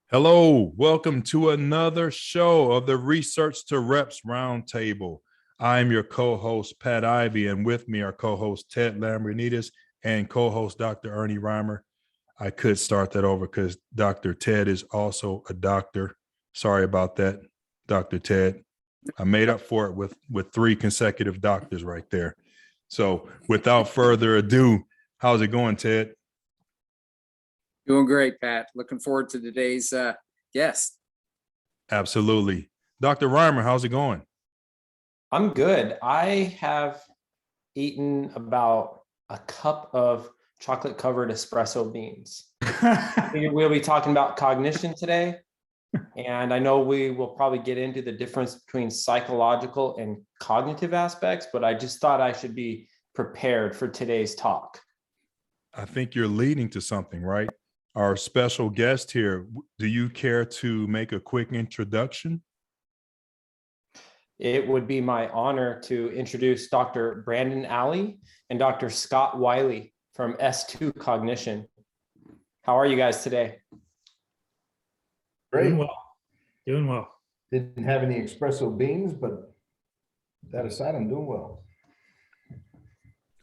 Hello, welcome to another show of the Research to Reps Roundtable. I'm your co-host, Pat Ivey, and with me are co-host Ted Lambrinides and co-host Dr. Ernie Reimer. I could start that over because Dr. Ted is also a doctor. Sorry about that, Dr. Ted. I made up for it with 3 consecutive doctors right there. So without further ado, how's it going, Ted? Doing great, Pat. Looking forward to today's guest. Absolutely. Dr. Reimer, how's it going? I'm good. I have eaten about a cup of chocolate-covered espresso beans. We'll be talking about cognition today, and I know we will probably get into the difference between psychological and cognitive aspects, but I just thought I should be prepared for today's talk. I think you're leading to something, right? Our special guest here, do you care to make a quick introduction? It would be my honor to introduce Dr. Brandon Alley and Dr. Scott Wylie from S2 Cognition. How are you guys today? Great. Doing well. Didn't have any espresso beans, but that aside, I'm doing well.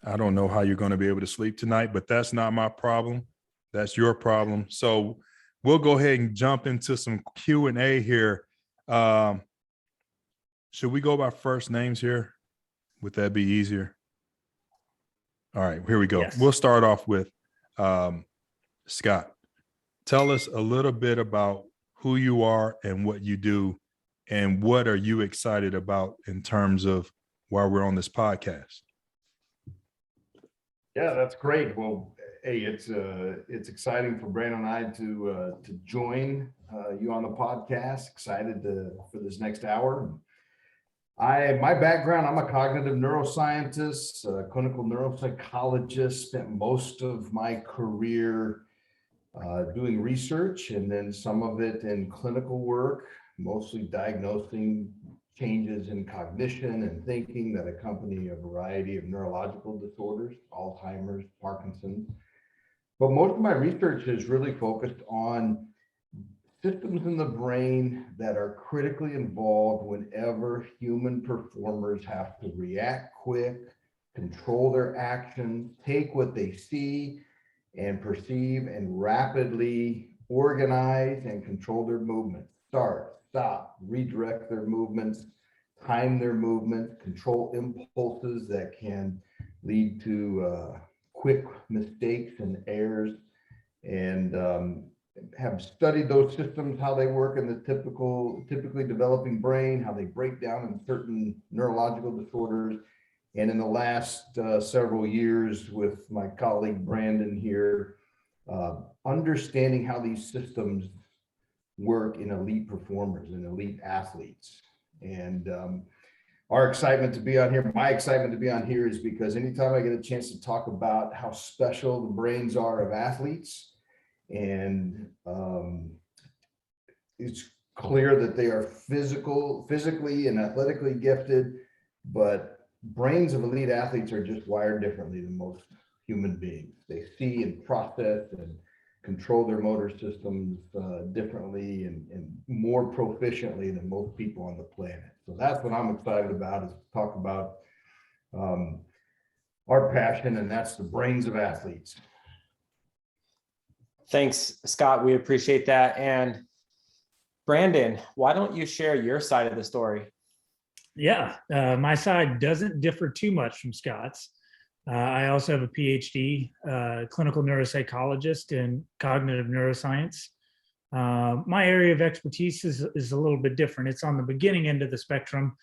I don't know how you're going to be able to sleep tonight, but that's not my problem. That's your problem. So we'll go ahead and jump into some Q&A here. Should we go by first names here? Would that be easier? All right, here we go. Yes. We'll start off with Scott. Tell us a little bit about who you are and what you do, and what are you excited about in terms of while we're on this podcast? Yeah, that's great. Well, hey, it's exciting for Brandon and I to join you on the podcast. Excited for this next hour. My background, I'm a cognitive neuroscientist, a clinical neuropsychologist. Spent most of my career doing research, and then some of it in clinical work, mostly diagnosing changes in cognition and thinking that accompany a variety of neurological disorders, Alzheimer's, Parkinson's. But most of my research is really focused on systems in the brain that are critically involved whenever human performers have to react quick, control their actions, take what they see and perceive, and rapidly organize and control their movements. Start, stop, redirect their movements, time their movements, control impulses that can lead to quick mistakes and errors, and have studied those systems, how they work in the typically developing brain, how they break down in certain neurological disorders. And in the last several years with my colleague Brandon here, understanding how these systems work in elite performers and elite athletes. And our excitement to be on here, my excitement to be on here, is because anytime I get a chance to talk about how special the brains are of athletes, and it's clear that they are physically and athletically gifted, but brains of elite athletes are just wired differently than most human beings. They see and process and control their motor systems differently and more proficiently than most people on the planet. So that's what I'm excited about, is to talk about our passion, and that's the brains of athletes. Thanks, Scott. We appreciate that. And Brandon, why don't you share your side of the story? Yeah, my side doesn't differ too much from Scott's. I also have a PhD, clinical neuropsychologist in cognitive neuroscience. My area of expertise is a little bit different. It's on the beginning end of the spectrum.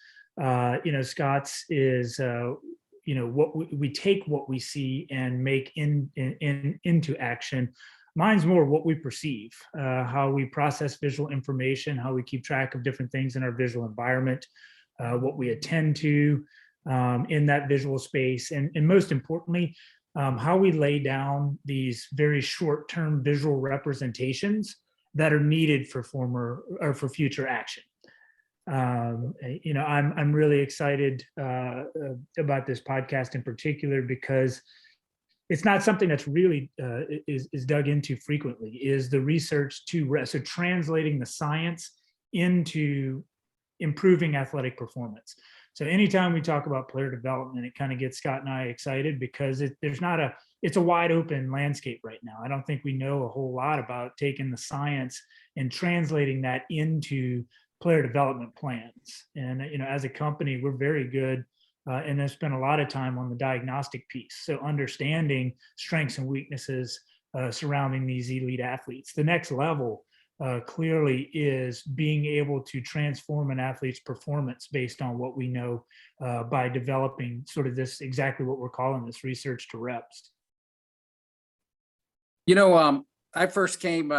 Scott's is, what we take what we see and make into action. Mine's more what we perceive, how we process visual information, how we keep track of different things in our visual environment, what we attend to in that visual space, and most importantly, how we lay down these very short-term visual representations that are needed for future action. I'm really excited about this podcast in particular because it's not something that's really is dug into frequently, is the research to rest. So translating the science into improving athletic performance. So anytime we talk about player development, it kind of gets Scott and I excited because it's a wide open landscape right now. I don't think we know a whole lot about taking the science and translating that into player development plans. And, as a company, we're very good and have spent a lot of time on the diagnostic piece. So understanding strengths and weaknesses surrounding these elite athletes. The next level clearly is being able to transform an athlete's performance based on what we know by developing sort of this, exactly what we're calling this research to reps. I first came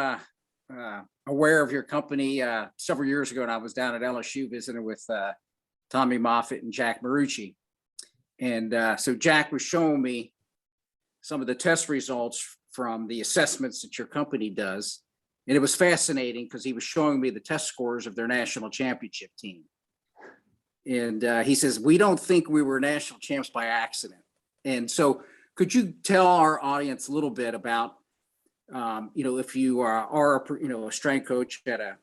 aware of your company several years ago, and I was down at LSU visiting with Tommy Moffitt and Jack Marucci. And so Jack was showing me some of the test results from the assessments that your company does. And it was fascinating because he was showing me the test scores of their national championship team. And he says, we don't think we were national champs by accident. And so could you tell our audience a little bit about, if you are a strength coach at a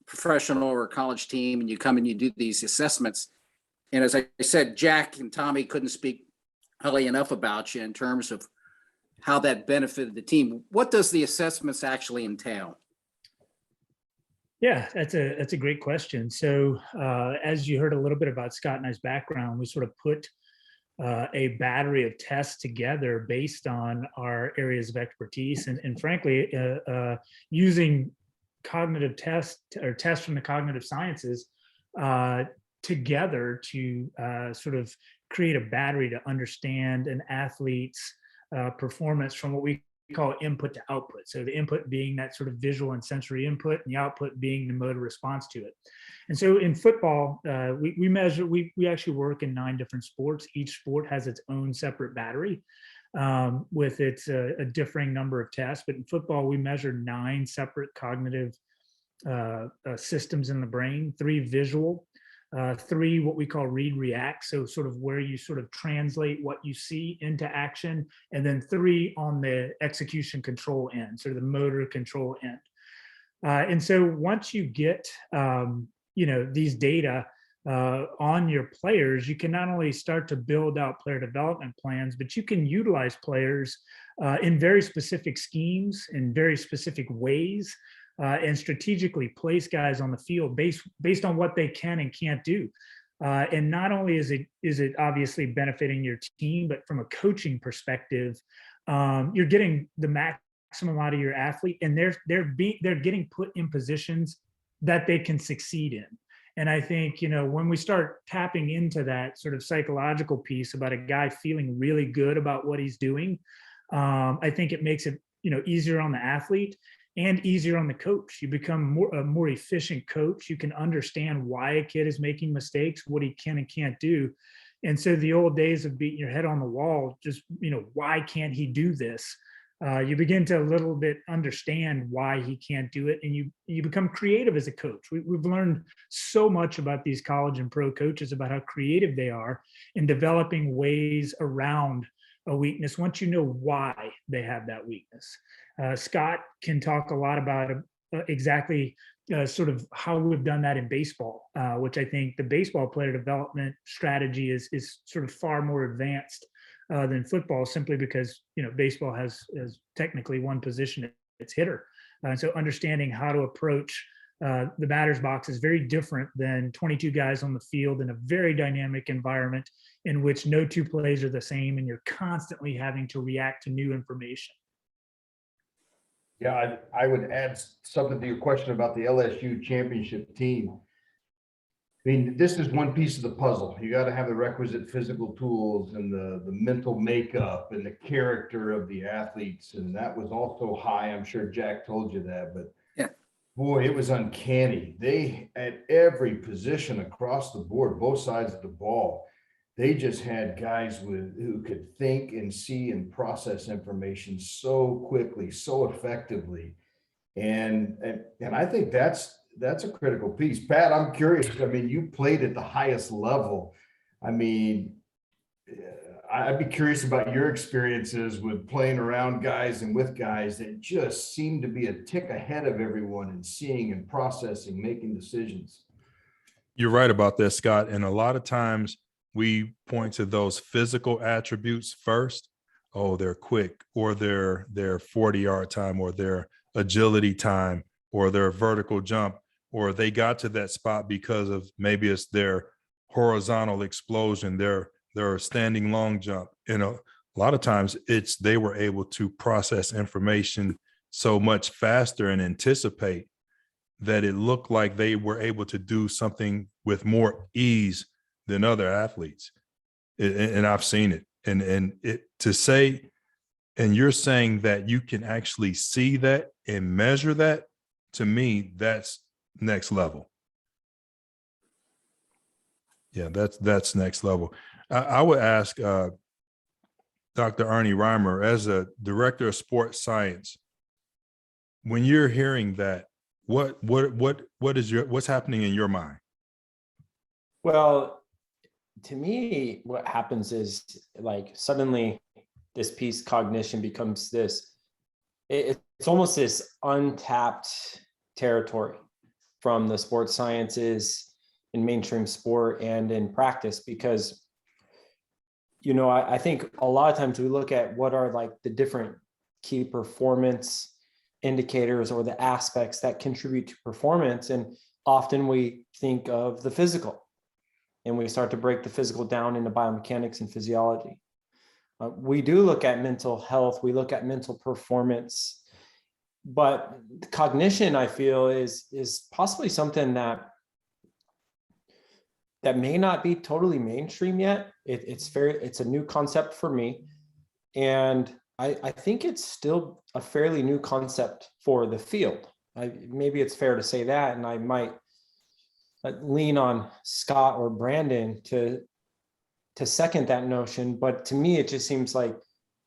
professional or college team and you come and you do these assessments. And as I said, Jack and Tommy couldn't speak highly enough about you in terms of how that benefited the team. What does the assessments actually entail? Yeah, that's a great question. So as you heard a little bit about Scott and I's background, we sort of put a battery of tests together based on our areas of expertise, and frankly, using cognitive tests or tests from the cognitive sciences together to sort of create a battery to understand an athlete's performance from what we call input to output. So the input being that sort of visual and sensory input, and the output being the motor response to it. And so in football, we actually work in 9 different sports. Each sport has its own separate battery with its a differing number of tests. But in football, we measure 9 separate cognitive systems in the brain, 3 visual, 3 what we call read react, so sort of where you sort of translate what you see into action, and then 3 on the execution control end, sort of the motor control end. And so once you get these data on your players, you can not only start to build out player development plans, but you can utilize players in very specific schemes, in very specific ways, and strategically place guys on the field based on what they can and can't do. And not only is it obviously benefiting your team, but from a coaching perspective, you're getting the maximum out of your athlete, and they're getting put in positions that they can succeed in. And I think, when we start tapping into that sort of psychological piece about a guy feeling really good about what he's doing, I think it makes it, easier on the athlete and easier on the coach. You become a more efficient coach. You can understand why a kid is making mistakes, what he can and can't do. And so the old days of beating your head on the wall, just, why can't he do this? You begin to a little bit understand why he can't do it, and you become creative as a coach. We've learned so much about these college and pro coaches about how creative they are in developing ways around a weakness once you know why they have that weakness. Scott can talk a lot about exactly sort of how we've done that in baseball, which I think the baseball player development strategy is sort of far more advanced than football, simply because baseball has technically one position, it's hitter. And so understanding how to approach the batter's box is very different than 22 guys on the field in a very dynamic environment in which no 2 plays are the same, and you're constantly having to react to new information. Yeah, I would add something to your question about the LSU championship team. I mean, this is one piece of the puzzle. You got to have the requisite physical tools and the mental makeup and the character of the athletes. And that was also high. I'm sure Jack told you that, but yeah, boy, it was uncanny. They, at every position across the board, both sides of the ball, they just had guys who could think and see and process information so quickly, so effectively. And I think that's a critical piece. Pat, I'm curious. I mean, you played at the highest level. I mean, I'd be curious about your experiences with playing around guys and with guys that just seem to be a tick ahead of everyone and seeing and processing, making decisions. You're right about that, Scott. And a lot of times we point to those physical attributes first. Oh, they're quick, or their 40-yard time, or their agility time, or their vertical jump, or they got to that spot because of maybe it's their horizontal explosion, their standing long jump. A lot of times it's they were able to process information so much faster and anticipate that it looked like they were able to do something with more ease than other athletes. And I've seen it. And it to say, and you're saying that you can actually see that and measure that, to me, that's next level. Yeah, that's next level. I would ask Dr. Ernie Reimer, as a director of sports science, when you're hearing that, what's happening in your mind? Well, to me, what happens is like suddenly this piece cognition becomes this, it's almost this untapped territory from the sports sciences in mainstream sport and in practice, because, you know, I think a lot of times we look at what are like the different key performance indicators or the aspects that contribute to performance. And often we think of the physical, and we start to break the physical down into biomechanics and physiology. We do look at mental health, we look at mental performance, but cognition, I feel, is possibly something that may not be totally mainstream yet. It's a new concept for me. And I think it's still a fairly new concept for the field. Maybe it's fair to say that, and I might lean on Scott or Brandon to second that notion. But to me, it just seems like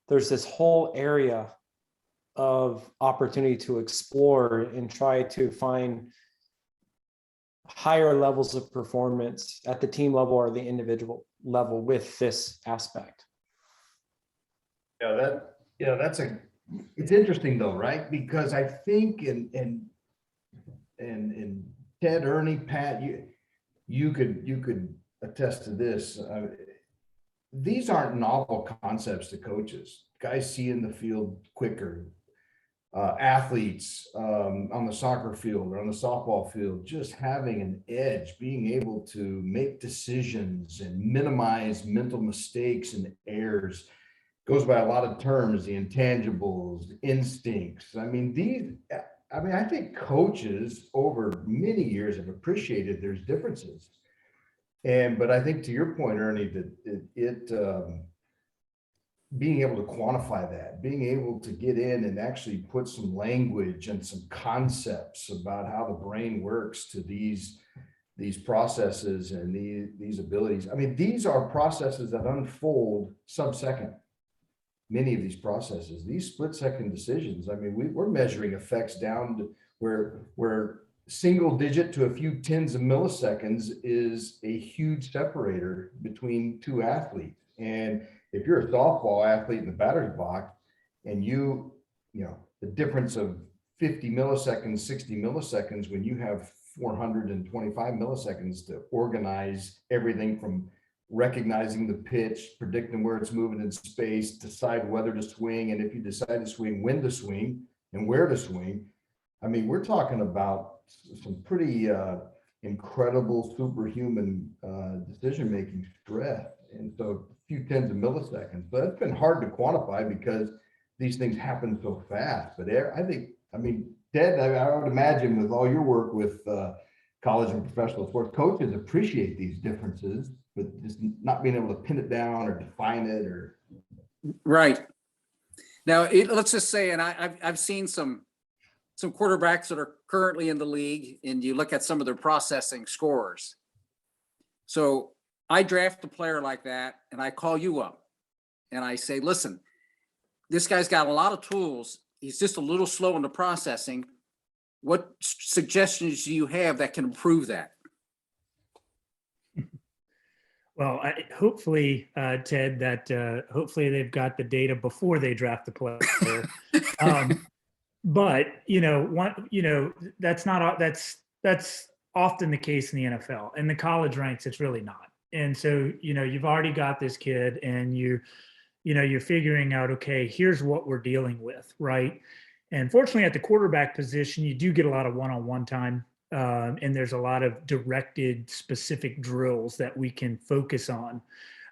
there's this whole area of opportunity to explore and try to find higher levels of performance at the team level or the individual level with this aspect. It's interesting though, right? Because I think and Ted, Ernie, Pat, you could attest to this. These aren't novel concepts to coaches. Guys see in the field quicker. Athletes on the soccer field or on the softball field, just having an edge, being able to make decisions and minimize mental mistakes and errors, goes by a lot of terms, the intangibles, instincts. I think coaches over many years have appreciated there's differences. But I think to your point, Ernie, that being able to quantify that, being able to get in and actually put some language and some concepts about how the brain works to these processes and these abilities. I mean, these are processes that unfold sub-second. Many of these processes, these split-second decisions. I mean, we're measuring effects down to where single digit to a few tens of milliseconds is a huge separator between two athletes. And if you're a softball athlete in the batter's box and you know, the difference of 50 milliseconds, 60 milliseconds, when you have 425 milliseconds to organize everything from recognizing the pitch, predicting where it's moving in space, decide whether to swing, and if you decide to swing, when to swing and where to swing. I mean, we're talking about some pretty incredible superhuman decision-making stress. And so a few tens of milliseconds, but it's been hard to quantify because these things happen so fast. But I mean, Ted, I would imagine with all your work with college and professional sports, coaches appreciate these differences, but just not being able to pin it down or define it or. Right. Now, let's just say, and I've seen some quarterbacks that are currently in the league, and you look at some of their processing scores. So I draft a player like that, and I call you up, and I say, listen, this guy's got a lot of tools. He's just a little slow in the processing. What suggestions do you have that can improve that? Well, hopefully, Ted, that hopefully they've got the data before they draft the player. But that's often the case in the NFL. In the college ranks, it's really not. And so you've already got this kid, and you're figuring out, okay, here's what we're dealing with, right? And fortunately, at the quarterback position, you do get a lot of one-on-one time. And there's a lot of directed specific drills that we can focus on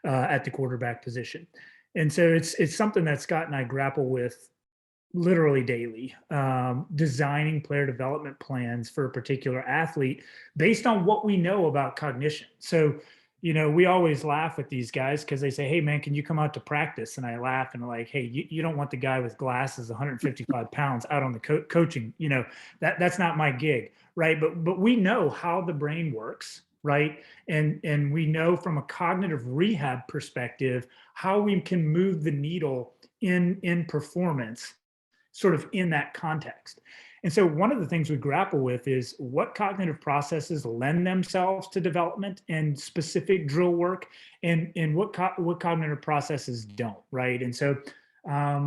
at the quarterback position. And so it's something that Scott and I grapple with literally daily, designing player development plans for a particular athlete based on what we know about cognition. So, we always laugh with these guys because they say, hey, man, can you come out to practice? And I laugh and I'm like, hey, you don't want the guy with glasses, 155 pounds out on the coaching. That's not my gig, right? But we know how the brain works, right? And we know from a cognitive rehab perspective how we can move the needle in performance sort of in that context. And so one of the things we grapple with is what cognitive processes lend themselves to development and specific drill work, and what cognitive processes don't, right? And so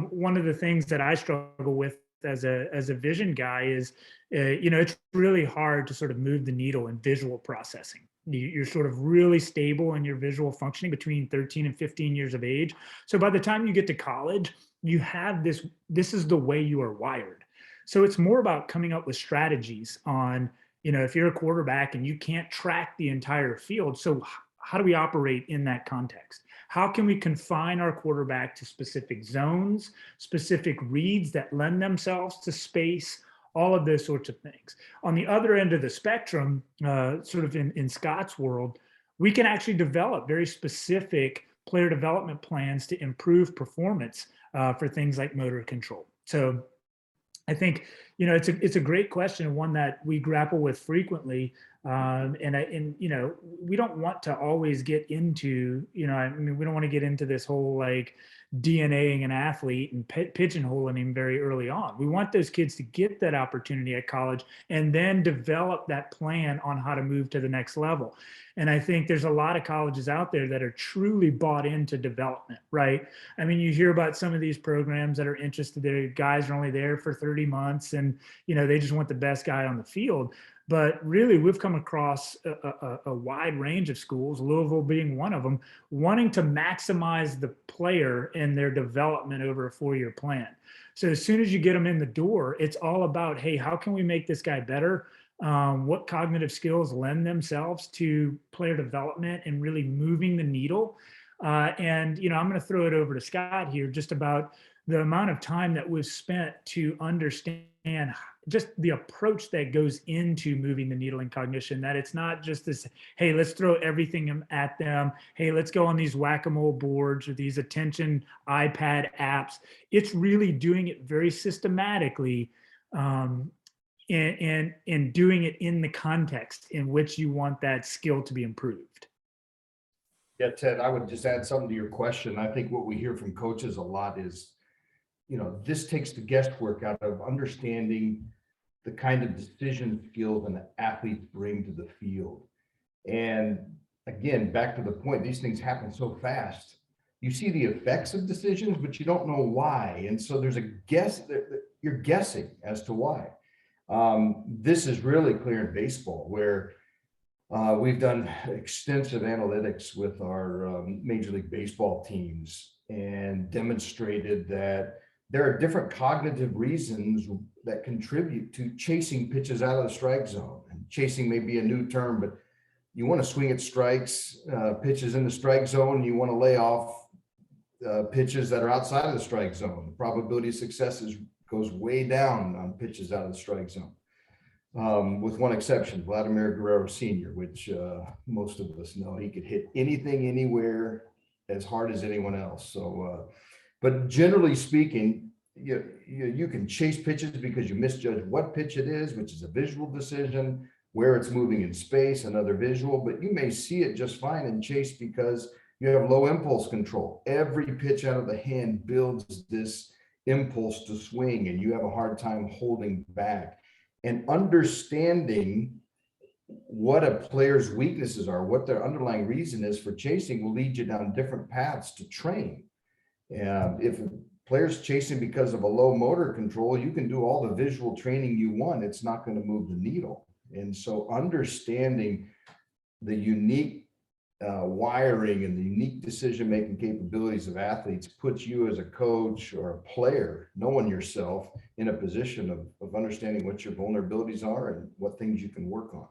one of the things that I struggle with as a vision guy is, it's really hard to sort of move the needle in visual processing. You're sort of really stable in your visual functioning between 13 and 15 years of age. So by the time you get to college, you have this is the way you are wired. So it's more about coming up with strategies on, if you're a quarterback and you can't track the entire field, so how do we operate in that context? How can we confine our quarterback to specific zones, specific reads that lend themselves to space, all of those sorts of things. On the other end of the spectrum, sort of in Scott's world, we can actually develop very specific player development plans to improve performance for things like motor control. So I think, it's a great question, and one that we grapple with frequently. And we don't want to always get into, we don't want to get into this whole like DNAing an athlete and pigeonholing him very early on. We want those kids to get that opportunity at college and then develop that plan on how to move to the next level. And I think there's a lot of colleges out there that are truly bought into development, right? I mean, you hear about some of these programs that are interested, their guys are only there for 30 months and, they just want the best guy on the field. But really, we've come across a wide range of schools, Louisville being one of them, wanting to maximize the player and their development over a 4-year plan. So as soon as you get them in the door, it's all about, hey, how can we make this guy better? What cognitive skills lend themselves to player development and really moving the needle? And I'm going to throw it over to Scott here, just about the amount of time that we've spent to understand just the approach that goes into moving the needle in cognition, that it's not just this, hey, let's throw everything at them. Hey, let's go on these whack-a-mole boards or these attention iPad apps. It's really doing it very systematically and doing it in the context in which you want that skill to be improved. Yeah, Ted, I would just add something to your question. I think what we hear from coaches a lot is, this takes the guesswork out of understanding the kind of decision skills an athletes bring to the field. And again, back to the point, these things happen so fast. You see the effects of decisions, but you don't know why. And so there's a guess that you're guessing as to why. This is really clear in baseball, where we've done extensive analytics with our Major League Baseball teams and demonstrated that there are different cognitive reasons that contribute to chasing pitches out of the strike zone. And chasing may be a new term, but you want to swing at strikes, pitches in the strike zone. You want to lay off pitches that are outside of the strike zone. The probability of success goes way down on pitches out of the strike zone. With one exception, Vladimir Guerrero Sr., which most of us know. He could hit anything, anywhere, as hard as anyone else. So, but generally speaking, you can chase pitches because you misjudge what pitch it is, which is a visual decision, where it's moving in space, another visual, but you may see it just fine and chase because you have low impulse control. Every pitch out of the hand builds this impulse to swing, and you have a hard time holding back. And understanding what a player's weaknesses are, what their underlying reason is for chasing will lead you down different paths to train. If a player's chasing because of a low motor control, you can do all the visual training you want. It's not going to move the needle. And so understanding the unique wiring and the unique decision-making capabilities of athletes puts you as a coach or a player, knowing yourself, in a position of understanding what your vulnerabilities are and what things you can work on.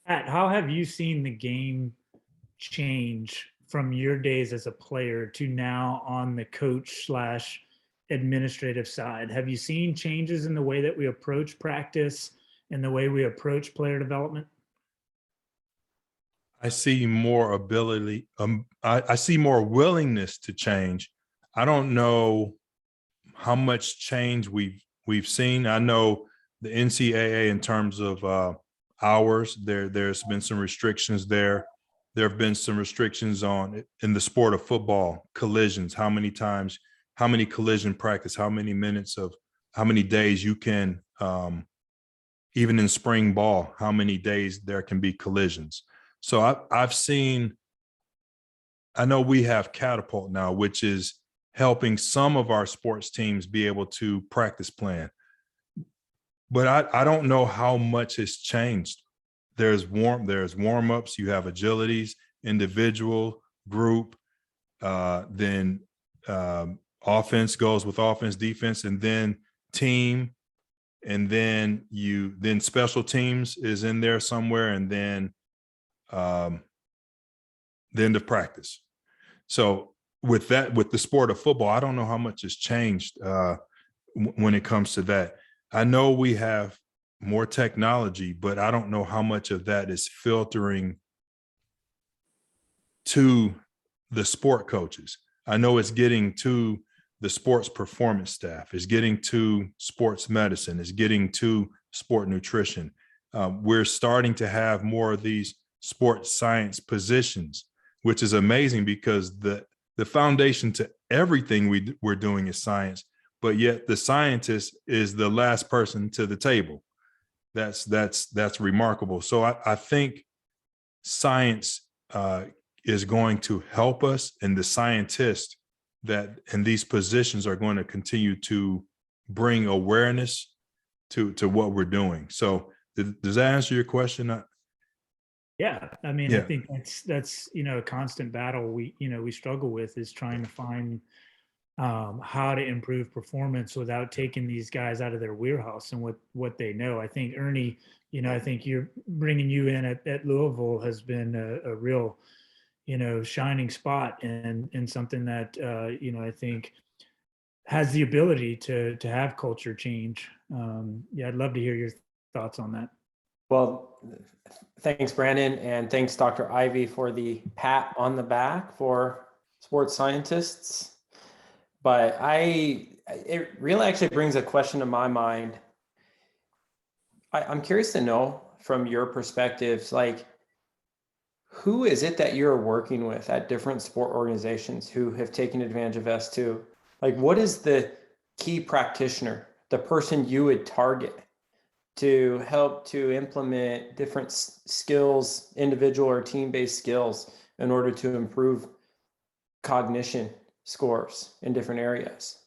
Pat, how have you seen the game change from your days as a player to now on the coach / administrative side? Have you seen changes in the way that we approach practice and the way we approach player development? I see more ability. I see more willingness to change. I don't know how much change we've seen. I know the NCAA in terms of hours, there's been some restrictions there. There have been some restrictions in the sport of football, collisions, how many times, how many collision practice, how many minutes of, how many days you can, even in spring ball, how many days there can be collisions. So I've seen, I know we have Catapult now, which is helping some of our sports teams be able to practice plan. But I don't know how much has changed. There's warm-ups, you have agilities, individual, group, then offense goes with offense, defense, and then team, and then special teams is in there somewhere, and then the end of practice. So with the sport of football, I don't know how much has changed when it comes to that. I know we have more technology, but I don't know how much of that is filtering to the sport coaches. I know it's getting to the sports performance staff, it's getting to sports medicine, it's getting to sport nutrition. We're starting to have more of these sports science positions, which is amazing because the foundation to everything we're doing is science, but yet the scientist is the last person to the table. That's remarkable. So I think science is going to help us, and the scientists that in these positions are going to continue to bring awareness to what we're doing. So does that answer your question? Yeah, I mean, Yeah. I think that's a constant battle we struggle with, is trying to find how to improve performance without taking these guys out of their wheelhouse and what they know. I think Ernie, I think you're bringing you in at Louisville has been a real, shining spot and something that, I think has the ability to have culture change. Yeah, I'd love to hear your thoughts on that. Well, thanks, Brandon, and thanks, Dr. Ivey, for the pat on the back for sports scientists. But it really actually brings a question to my mind. I'm curious to know from your perspectives, like, who is it that you're working with at different sport organizations who have taken advantage of S2? Like, what is the key practitioner, the person you would target to help to implement different skills, individual or team-based skills, in order to improve cognition scores in different areas?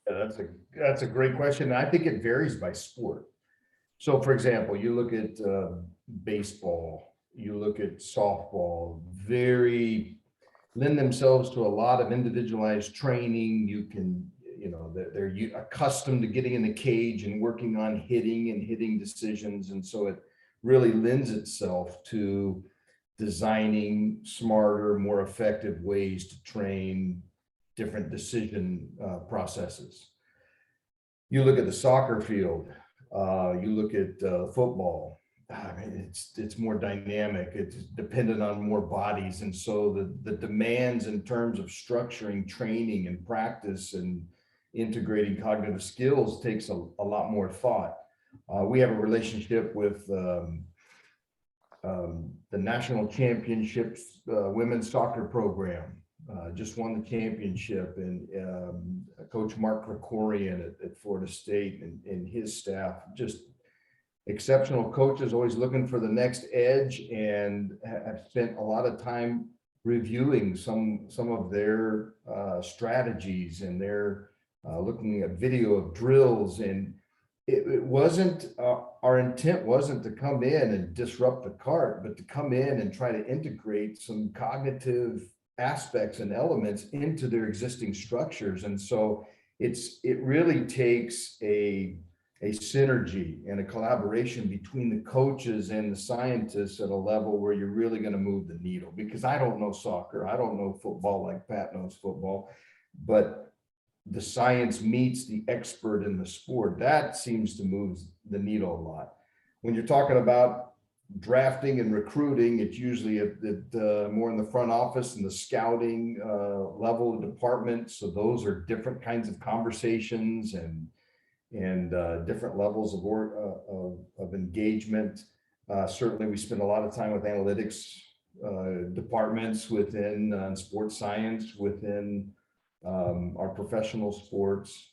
Yeah, that's a great question. I think it varies by sport. So, for example, you look at baseball, you look at softball, very lend themselves to a lot of individualized training. You can, they're accustomed to getting in the cage and working on hitting decisions. And so it really lends itself to designing smarter, more effective ways to train different decision processes. You look at the soccer field, you look at football. I mean, it's more dynamic. It's dependent on more bodies, and so the demands in terms of structuring training and practice and integrating cognitive skills takes a lot more thought. We have a relationship with the national championships women's soccer program. Just won the championship, and Coach Mark Krikorian at Florida State and his staff just exceptional coaches always looking for the next edge, and have spent a lot of time reviewing some of their strategies, and they're looking at video of drills. And it wasn't our intent wasn't to come in and disrupt the cart, but to come in and try to integrate some cognitive aspects and elements into their existing structures. And so it really takes a synergy and a collaboration between the coaches and the scientists at a level where you're really going to move the needle. Because I don't know soccer, I don't know football like Pat knows football, but the science meets the expert in the sport. That seems to move the needle a lot. When you're talking about drafting and recruiting, it's usually more in the front office and the scouting level of department. So those are different kinds of conversations and different levels of engagement. Certainly, we spend a lot of time with analytics departments within sports science, within our professional sports.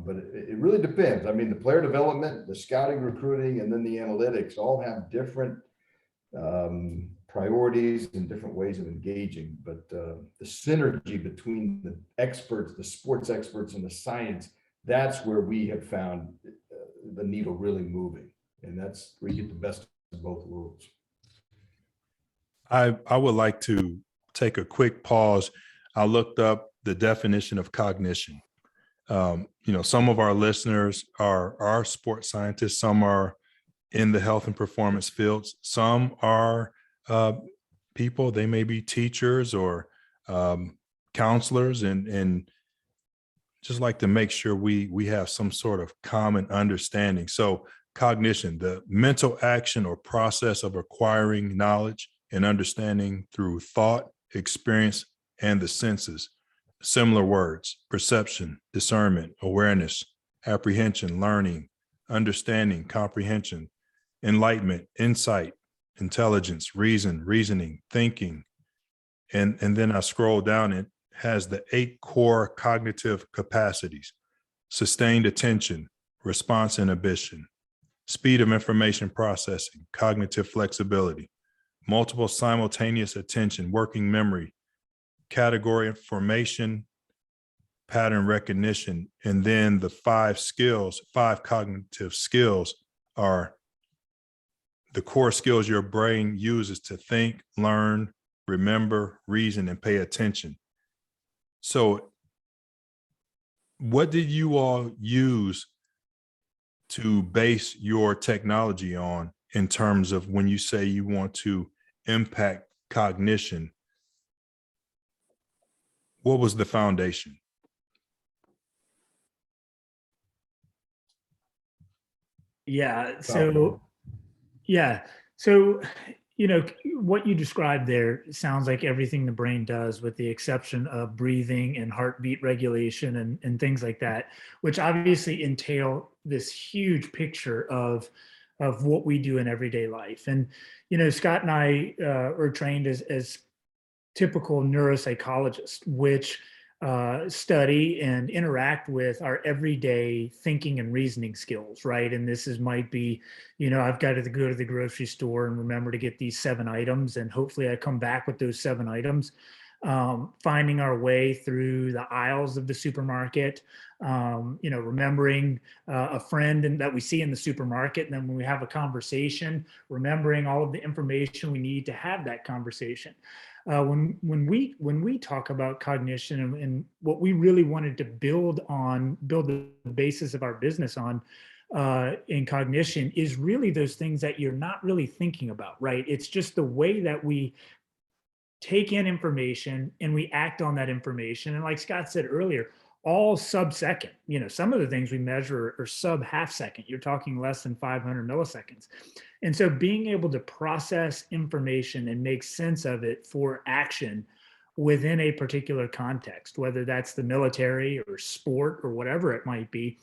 But it really depends. I mean, the player development, the scouting, recruiting, and then the analytics all have different priorities and different ways of engaging. But the synergy between the experts, the sports experts, and the science, that's where we have found the needle really moving. And that's where you get the best of both worlds. I would like to take a quick pause. I looked up the definition of cognition. Some of our listeners are sports scientists, some are in the health and performance fields, some are people, they may be teachers or counselors, and just like to make sure we have some sort of common understanding. So cognition, the mental action or process of acquiring knowledge and understanding through thought, experience, and the senses. Similar words: perception, discernment, awareness, apprehension, learning, understanding, comprehension, enlightenment, insight, intelligence, reasoning, thinking. And then I scroll down, it has the 8 core cognitive capacities: sustained attention, response inhibition, speed of information processing, cognitive flexibility, multiple simultaneous attention, working memory, category formation, pattern recognition. And then the 5 cognitive skills are the core skills your brain uses to think, learn, remember, reason, and pay attention. So what did you all use to base your technology on in terms of when you say you want to impact cognition? What was the foundation? Yeah. So what you described there sounds like everything the brain does, with the exception of breathing and heartbeat regulation and things like that, which obviously entail this huge picture of what we do in everyday life. And, Scott and I are trained as typical neuropsychologists, which study and interact with our everyday thinking and reasoning skills, right? And might be, I've got to go to the grocery store and remember to get these 7 items, and hopefully I come back with those 7 items. Finding our way through the aisles of the supermarket, remembering a friend that we see in the supermarket, and then when we have a conversation, remembering all of the information we need to have that conversation. When we talk about cognition and what we really wanted to build the basis of our business on in cognition is really those things that you're not really thinking about, right? It's just the way that we take in information and we act on that information. And like Scott said earlier, all sub-second. Some of the things we measure are sub-half second. You're talking less than 500 milliseconds. And so being able to process information and make sense of it for action within a particular context, whether that's the military or sport or whatever it might be,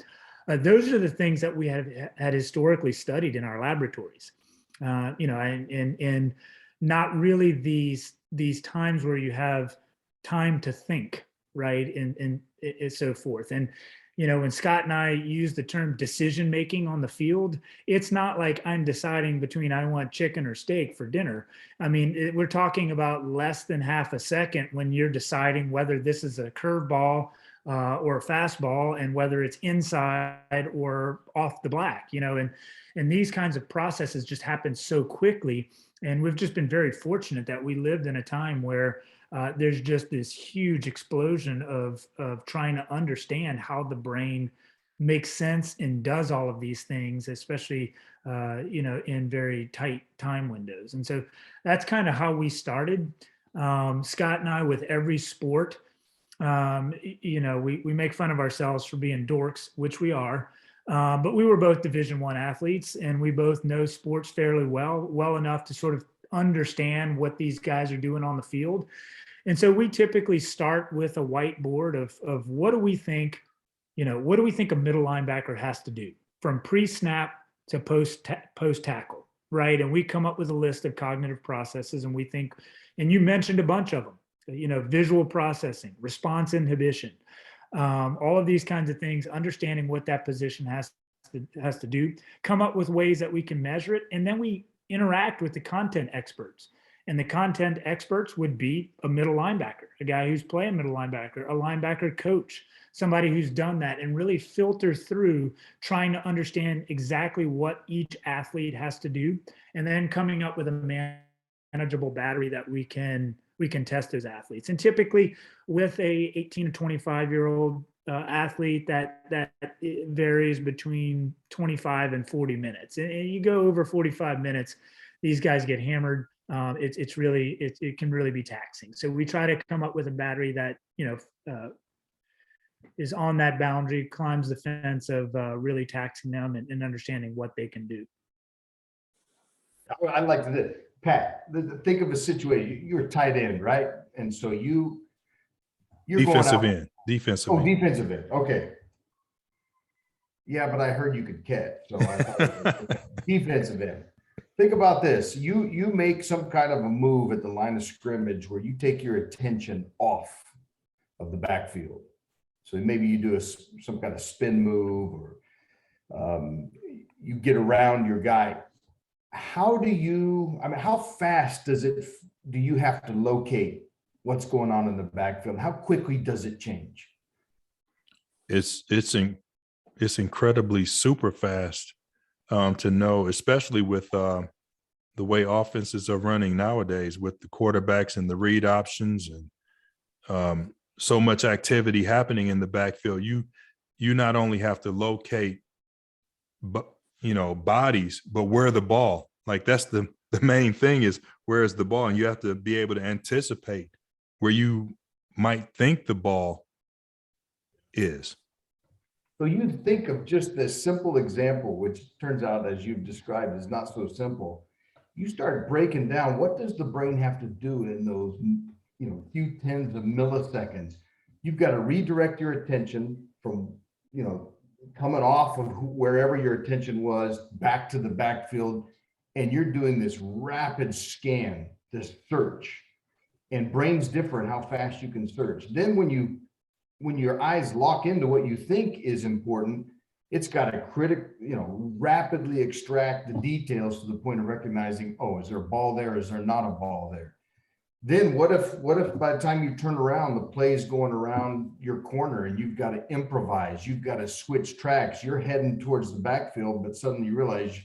those are the things that we had historically studied in our laboratories. And not really these times where you have time to think, right? And so forth. And, when Scott and I use the term decision making on the field, it's not like I'm deciding between I want chicken or steak for dinner. I mean, we're talking about less than half a second when you're deciding whether this is a curveball or a fastball, and whether it's inside or off the black, and these kinds of processes just happen so quickly. And we've just been very fortunate that we lived in a time where there's just this huge explosion of trying to understand how the brain makes sense and does all of these things, especially in very tight time windows. And so that's kind of how we started. Scott and I, with every sport, we make fun of ourselves for being dorks, which we are. But we were both Division I athletes, and we both know sports fairly well enough to sort of understand what these guys are doing on the field. And so we typically start with a whiteboard of what do we think a middle linebacker has to do from pre-snap to post tackle, right? And we come up with a list of cognitive processes, and we think, and you mentioned a bunch of them, visual processing, response inhibition, all of these kinds of things, understanding what that position has to do, come up with ways that we can measure it, and then we interact with the content experts. And the content experts would be a middle linebacker, a guy who's playing middle linebacker, a linebacker coach, somebody who's done that, and really filter through trying to understand exactly what each athlete has to do, and then coming up with a manageable battery that we can test those athletes. And typically with a 18 to 25-year-old athlete, that varies between 25 and 40 minutes. And you go over 45 minutes, these guys get hammered. It can really be taxing. So we try to come up with a battery that, is on that boundary, climbs the fence of really taxing them and understanding what they can do. I like to, Pat, think of a situation. You're a tight end, right? And so you're Defensive going out. end. Defensive Oh, end. defensive end. Okay. Yeah, but I heard you could catch. So I thought defensive end. Think about this. You make some kind of a move at the line of scrimmage where you take your attention off of the backfield. So maybe you do some kind of spin move, or you get around your guy. How fast do you have to locate what's going on in the backfield? How quickly does it change? It's incredibly super fast to know, especially with the way offenses are running nowadays, with the quarterbacks and the read options, and so much activity happening in the backfield. You not only have to locate, but bodies, but where the ball. Like, that's the main thing, is where is the ball, and you have to be able to anticipate where you might think the ball is. So you think of just this simple example, which turns out, as you've described, is not so simple. You start breaking down, what does the brain have to do in those, few tens of milliseconds? You've got to redirect your attention from, coming off of wherever your attention was back to the backfield. And you're doing this rapid scan, this search, and brain's different how fast you can search. Then when your eyes lock into what you think is important, it's got to rapidly extract the details to the point of recognizing, oh, is there a ball there? Is there not a ball there? Then what if by the time you turn around, the play is going around your corner and you've got to improvise, you've got to switch tracks, you're heading towards the backfield, but suddenly you realize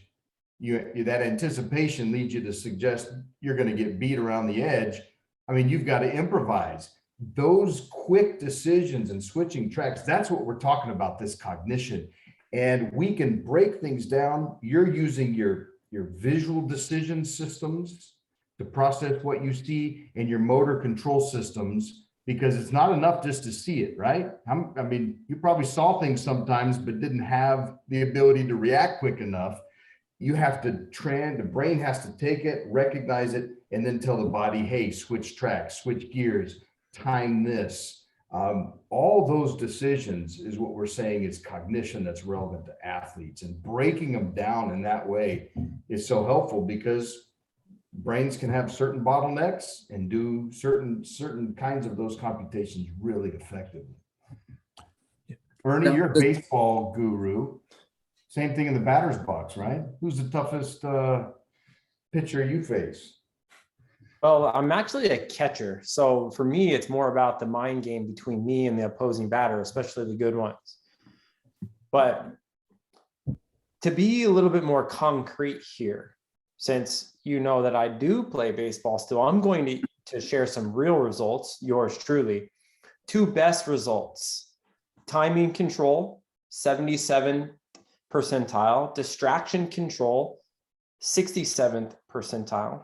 that anticipation leads you to suggest you're going to get beat around the edge. I mean, you've got to improvise. Those quick decisions and switching tracks, that's what we're talking about, this cognition. And we can break things down. You're using your visual decision systems to process what you see, and your motor control systems, because it's not enough just to see it, right? I mean, you probably saw things sometimes, but didn't have the ability to react quick enough. You have to the brain has to take it, recognize it, and then tell the body, hey, switch tracks, switch gears, time this. All those decisions is what we're saying is cognition that's relevant to athletes, and breaking them down in that way is so helpful, because brains can have certain bottlenecks and do certain kinds of those computations really effectively. Ernie, you're a baseball guru. Same thing in the batter's box, right? Who's the toughest pitcher you face? Well, I'm actually a catcher. So for me, it's more about the mind game between me and the opposing batter, especially the good ones. But to be a little bit more concrete here, since you know that I do play baseball still, I'm going to share some real results, yours truly. 2 best results: timing control, 77th percentile, distraction control, 67th percentile.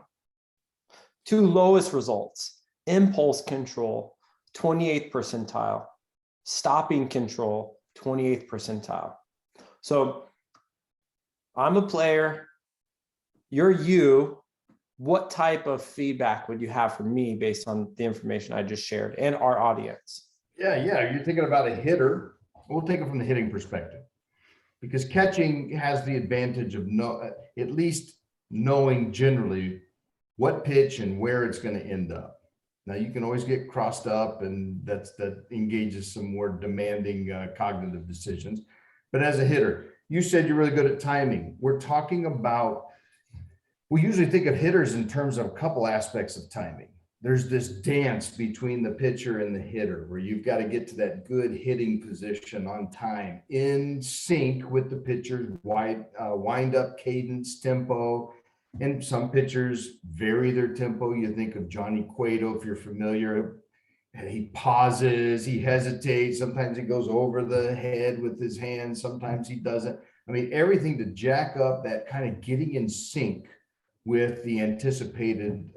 2 lowest results: impulse control, 28th percentile, stopping control, 28th percentile. So I'm a player, you're you. What type of feedback would you have for me based on the information I just shared and our audience? Yeah, you're thinking about a hitter. We'll take it from the hitting perspective, because catching has the advantage of at least knowing generally what pitch and where it's going to end up. Now, you can always get crossed up, and that engages some more demanding cognitive decisions. But as a hitter, you said you're really good at timing. We're talking about, we usually think of hitters in terms of a couple aspects of timing. There's this dance between the pitcher and the hitter where you've got to get to that good hitting position on time, in sync with the pitcher's wind up cadence, tempo. And some pitchers vary their tempo. You think of Johnny Cueto, if you're familiar. He pauses, he hesitates. Sometimes he goes over the head with his hands. Sometimes he doesn't. I mean, everything to jack up that kind of getting in sync with the anticipated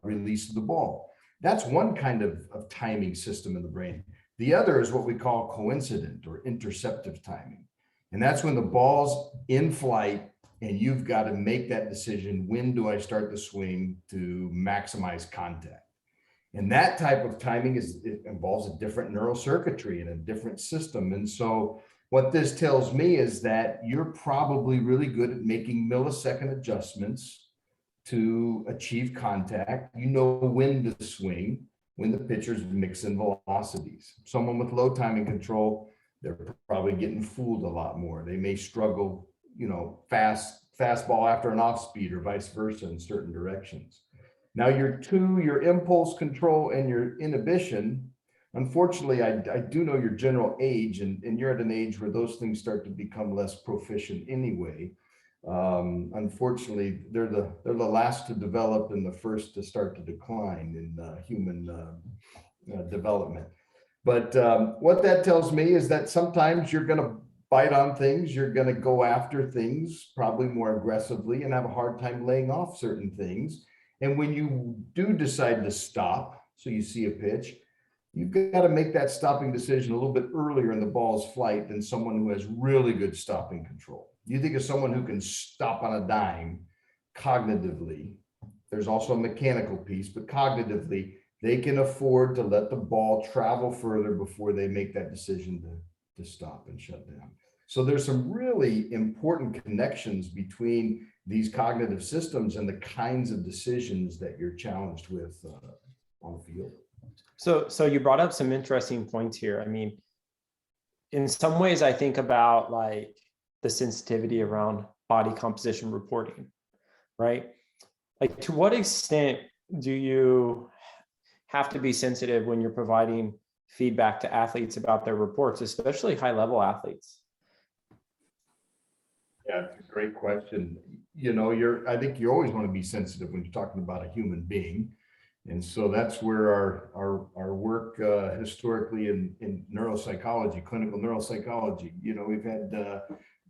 release of the ball. That's one kind of timing system in the brain. The other is what we call coincident or interceptive timing. And that's when the ball's in flight and you've got to make that decision. When do I start the swing to maximize contact? And that type of timing it involves a different neural circuitry and a different system. And so what this tells me is that you're probably really good at making millisecond adjustments to achieve contact. You know when to swing, when the pitcher's mixing velocities. Someone with low timing control, they're probably getting fooled a lot more. They may struggle, fastball after an off speed or vice versa in certain directions. Now your impulse control and your inhibition, unfortunately, I do know your general age, and you're at an age where those things start to become less proficient anyway. Unfortunately, they're the last to develop and the first to start to decline in human development. But what that tells me is that sometimes you're going to bite on things, you're going to go after things probably more aggressively and have a hard time laying off certain things. And when you do decide to stop, so you see a pitch, you've got to make that stopping decision a little bit earlier in the ball's flight than someone who has really good stopping control. You think of someone who can stop on a dime cognitively. There's also a mechanical piece, but cognitively, they can afford to let the ball travel further before they make that decision to stop and shut down. So there's some really important connections between these cognitive systems and the kinds of decisions that you're challenged with on the field. So you brought up some interesting points here. I mean, in some ways, I think about like the sensitivity around body composition reporting, right? Like, to what extent do you have to be sensitive when you're providing feedback to athletes about their reports, especially high-level athletes? Yeah, it's a great question. I think you always want to be sensitive when you're talking about a human being. And so that's where our work historically in neuropsychology, clinical neuropsychology, we've had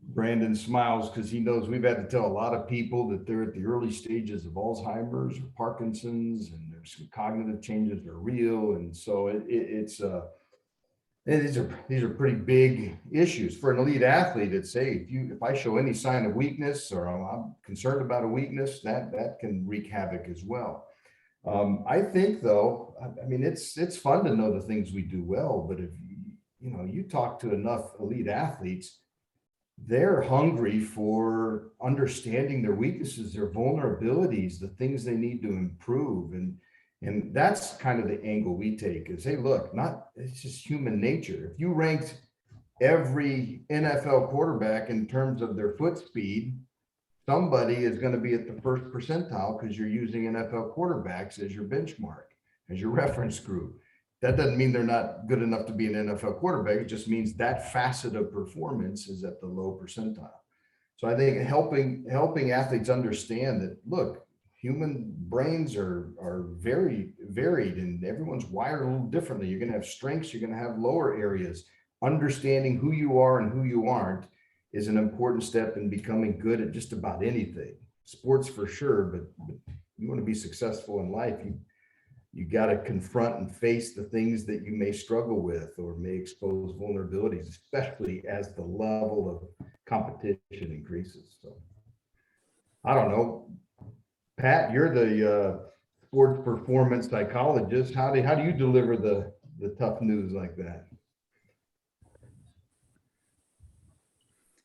Brandon smiles because he knows we've had to tell a lot of people that they're at the early stages of Alzheimer's or Parkinson's, and there's some cognitive changes that are real. And so these are pretty big issues for an elite athlete. It's if I show any sign of weakness or I'm concerned about a weakness, that can wreak havoc as well. I think though, it's fun to know the things we do well, but if you talk to enough elite athletes, they're hungry for understanding their weaknesses, their vulnerabilities, the things they need to improve. And that's kind of the angle we take is, hey, look, it's just human nature. If you ranked every NFL quarterback in terms of their foot speed, somebody is going to be at the first percentile because you're using NFL quarterbacks as your benchmark, as your reference group. That doesn't mean they're not good enough to be an NFL quarterback. It just means that facet of performance is at the low percentile. So I think helping athletes understand that, look, human brains are very varied and everyone's wired a little differently. You're going to have strengths, you're going to have lower areas. Understanding who you are and who you aren't is an important step in becoming good at just about anything. Sports for sure, but you want to be successful in life, you got to confront and face the things that you may struggle with or may expose vulnerabilities, especially as the level of competition increases. So I don't know, Pat, you're the sports performance psychologist. How do you deliver the tough news like that?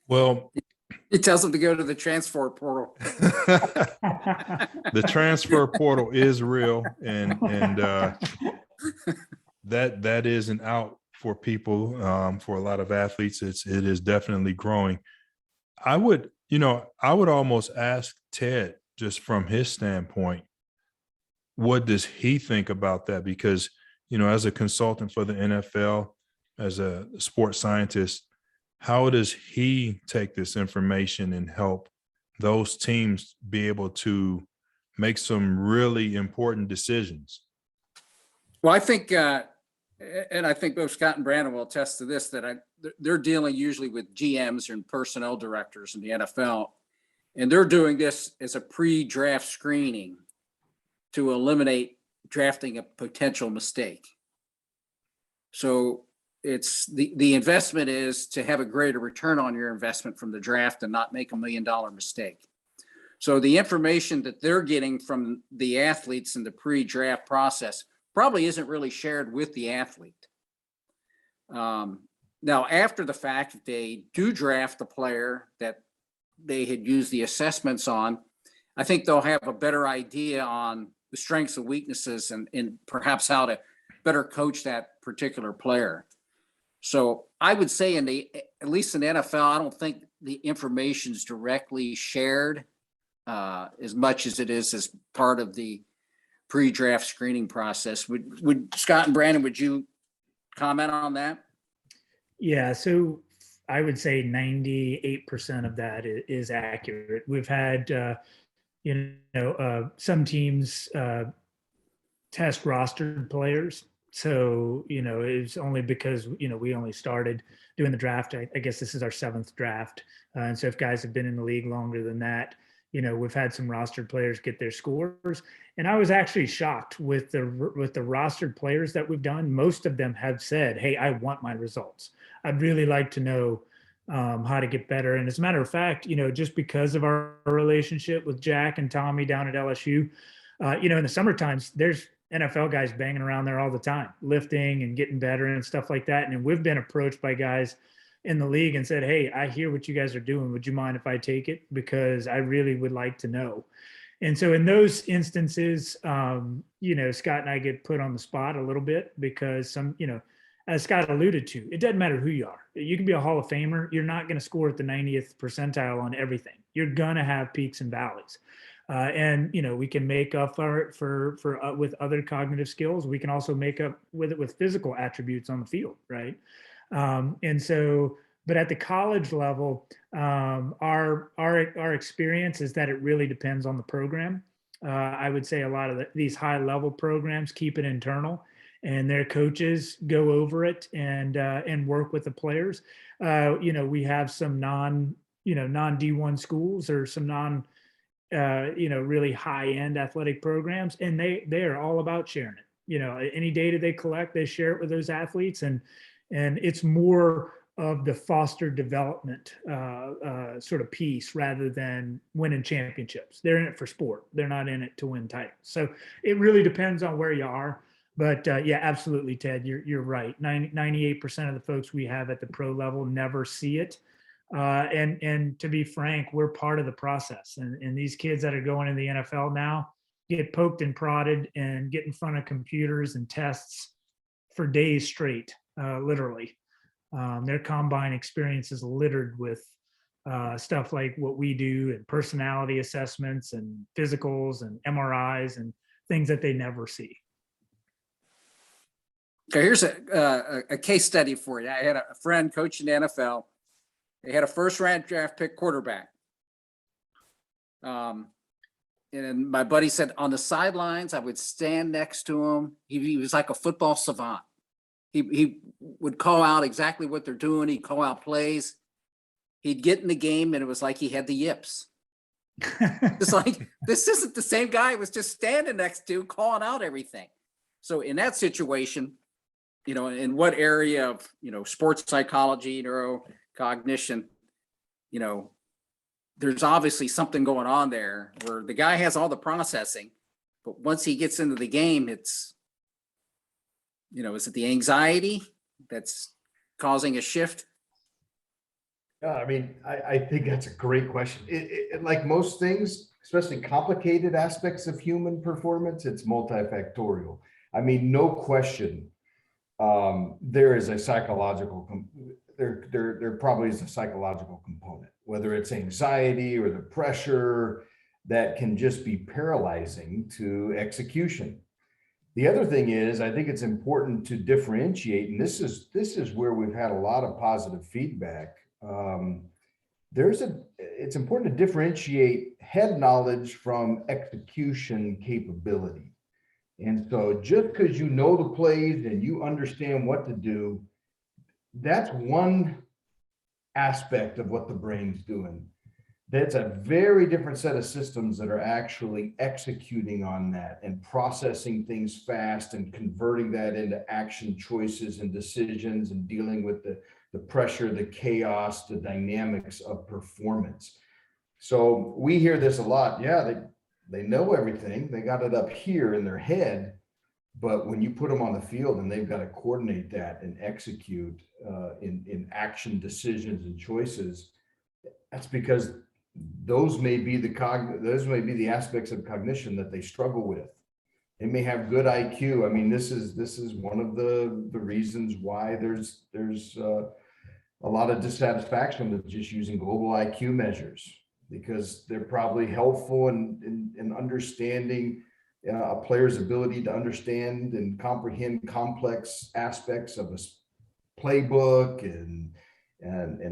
Well, He tells them to go to the transfer portal. the transfer portal is real, and that is an out for people, for a lot of athletes. It is definitely growing. I would almost ask Ted, just from his standpoint, what does he think about that? Because, as a consultant for the NFL, as a sports scientist, how does he take this information and help those teams be able to make some really important decisions? Well, I think, and I think both Scott and Brandon will attest to this, that they're dealing usually with GMs and personnel directors in the NFL, and they're doing this as a pre-draft screening to eliminate drafting a potential mistake. So it's the investment is to have a greater return on your investment from the draft and not make $1 million mistake. So the information that they're getting from the athletes in the pre-draft process probably isn't really shared with the athlete. Now, after the fact, if they do draft the player that they had used the assessments on, I think they'll have a better idea on the strengths and weaknesses and perhaps how to better coach that particular player. So I would say at least in the NFL, I don't think the information is directly shared as much as it is as part of the pre-draft screening process. Would Scott and Brandon, would you comment on that? Yeah, so I would say 98% of that is accurate. We've had, some teams test rostered players. So, it's only because, we only started doing the draft. I guess this is our 7th draft. And so if guys have been in the league longer than that, we've had some rostered players get their scores. And I was actually shocked with the rostered players that we've done. Most of them have said, hey, I want my results. I'd really like to know how to get better. And as a matter of fact, just because of our relationship with Jack and Tommy down at LSU, in the summer times, there's NFL guys banging around there all the time, lifting and getting better and stuff like that. And we've been approached by guys in the league and said, hey, I hear what you guys are doing. Would you mind if I take it? Because I really would like to know. And so in those instances, Scott and I get put on the spot a little bit because as Scott alluded to, it doesn't matter who you are. You can be a Hall of Famer. You're not going to score at the 90th percentile on everything. You're going to have peaks and valleys. And we can make up for it with other cognitive skills. We can also make up with it with physical attributes on the field, right? And so, but at the college level, our experience is that it really depends on the program. I would say a lot of these high level programs keep it internal, and their coaches go over it and work with the players. We have some non D1 schools or some really high end athletic programs, and they are all about sharing it. Any data they collect, they share it with those athletes, and it's more of the foster development sort of piece rather than winning championships. They're in it for sport. They're not in it to win titles. So it really depends on where you are. But yeah, absolutely, Ted, you're right. 98% of the folks we have at the pro level never see it. And to be frank, we're part of the process. And these kids that are going in the NFL now get poked and prodded and get in front of computers and tests for days straight, literally. Their combine experience is littered with stuff like what we do, and personality assessments and physicals and MRIs and things that they never see. Okay, here's a case study for you. I had a friend coaching the NFL. They had a first-round draft pick quarterback. And my buddy said on the sidelines, I would stand next to him. He was like a football savant. He would call out exactly what they're doing. He'd call out plays. He'd get in the game, and it was like he had the yips. It's like, this isn't the same guy I was just standing next to, calling out everything. So in that situation, in what area of, sports psychology, neurocognition, there's obviously something going on there where the guy has all the processing, but once he gets into the game, it's, is it the anxiety that's causing a shift? I think that's a great question. Like most things, especially complicated aspects of human performance, it's multifactorial. No question, there is a psychological, there probably is a psychological component, whether it's anxiety or the pressure that can just be paralyzing to execution. The other thing is, I think it's important to differentiate, and this is where we've had a lot of positive feedback. It's important to differentiate head knowledge from execution capability. And so just because you know the plays and you understand what to do, that's one aspect of what the brain's doing. That's a very different set of systems that are actually executing on that and processing things fast and converting that into action choices and decisions and dealing with the pressure, the chaos, the dynamics of performance. So we hear this a lot. Yeah, they know everything. They got it up here in their head. But when you put them on the field and they've got to coordinate that and execute in action decisions and choices, that's because those may be the aspects of cognition that they struggle with. They may have good IQ. This is one of the reasons why there's a lot of dissatisfaction with just using global IQ measures, because they're probably helpful in understanding a player's ability to understand and comprehend complex aspects of a playbook and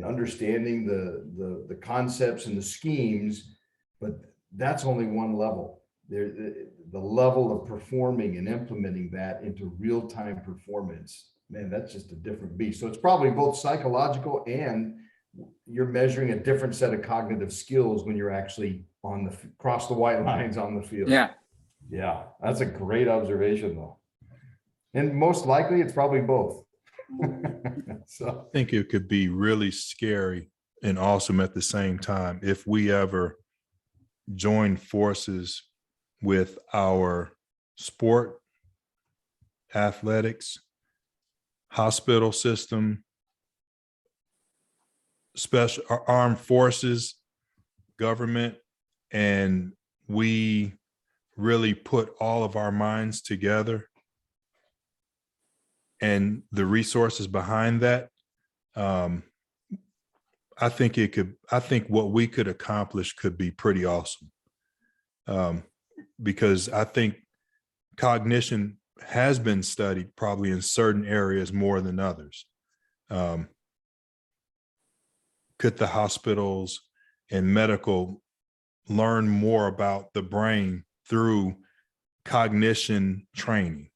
understanding the concepts and the schemes, but that's only one level. The level of performing and implementing that into real-time performance, man, that's just a different beast. So it's probably both psychological and you're measuring a different set of cognitive skills when you're actually cross the white lines on the field. Yeah, that's a great observation though. And most likely it's probably both. So I think it could be really scary and awesome at the same time if we ever join forces with our sport, athletics, hospital system, special armed forces, government, and we really put all of our minds together and the resources behind that. I think what we could accomplish could be pretty awesome. Because I think cognition has been studied probably in certain areas more than others. Could the hospitals and medical learn more about the brain through cognition training